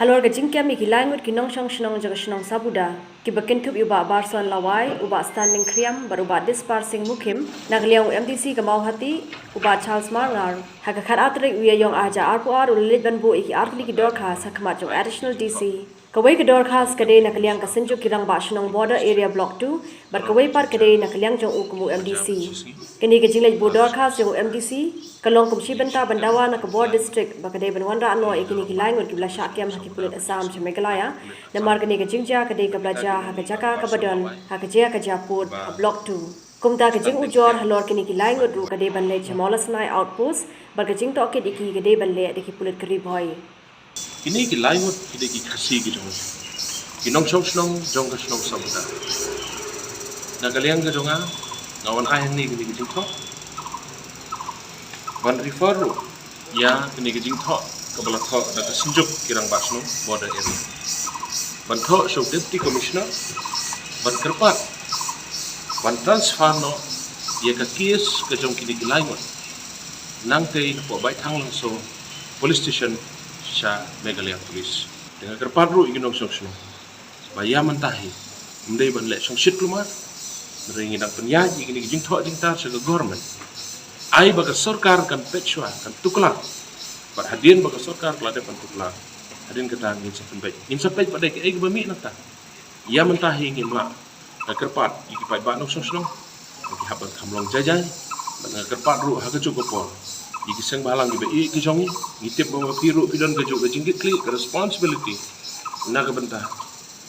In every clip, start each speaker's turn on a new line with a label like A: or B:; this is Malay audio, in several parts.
A: Halor ke Jingshah Kem ki Ngut ki Shnong jaga Shnong Sabuda ki bakentup uba barson lawai uba standing kriam baruba dispersing mukim nagliang MDC ke Mawhati uba Charles Marngar haka kharatrik uya yong aja arpuar ulit ban bu iki artli ki Dorkhas hakmat jong additional DC kawai ke Dorkhas kade nagliang ka senjuk kirang ba Shnong border area block 2 bar kawai par kade nagliang jong ukumu MDC kini ke jinglej Buh Dorkhas jong MDC kalong kumshi benta bandawa na kabor district bakade banwanra ano ikini ki Ngut ki Jingshah Kem haki pulit Assam che Meghalaya namar kini ke Jingshah kade ka blaja haka jaka ka badan haka jia ka japut block 2 kumta ke jing ujor Halor kini ki Ngut ru kade banle che molasnai outpost bar ke jing to ke diki kade banle diki pulit kri boy
B: kini ki Ngut kide ki Khasi ki jong ki Shnong Sabuda nagaliang ke jonga ngawan ayang ni kini ki jing to Wan refer ya kini ke jing tho kabala tho da senjuk kirang basno border area. Wan tho show deputy commissioner wan kerpat wan transfer no ya ka case ke jong kini ke Ngut nang te po bai thang lang so police station sa Meghalaya police. Dengan kerpat ru iginong sosno. Baya mentahi mendai ban le song shit lumar ringi dang penyaji kini ke jing tho jing tar sa government. Ai baga sarkar kan pechwa kan tukla bar hadin baga sarkar kelade pan tukla hadin kata ngin sapej pada ke eg bami nakta ya mentahi ngin ma kerpat iki pai ba nok sosno iki haban kamlong jajai ban kerpat ru ha keju kopor iki seng balang gi be iki jongi ngitip bawa piru pidon keju ke jinggit kli ke responsibility na ke benta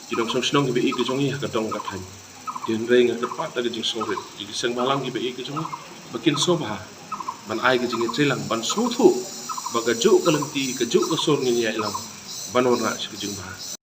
B: jidong sosno gi be iki jongi ha kadong kathan den reng kerpat da jing sorit iki seng balang gi be iki jongi bakin sobha ban ai ke jingi trilang ban suthu baga juk kalenti ke juk kasur ngin ya ilang ban warna ke jing bah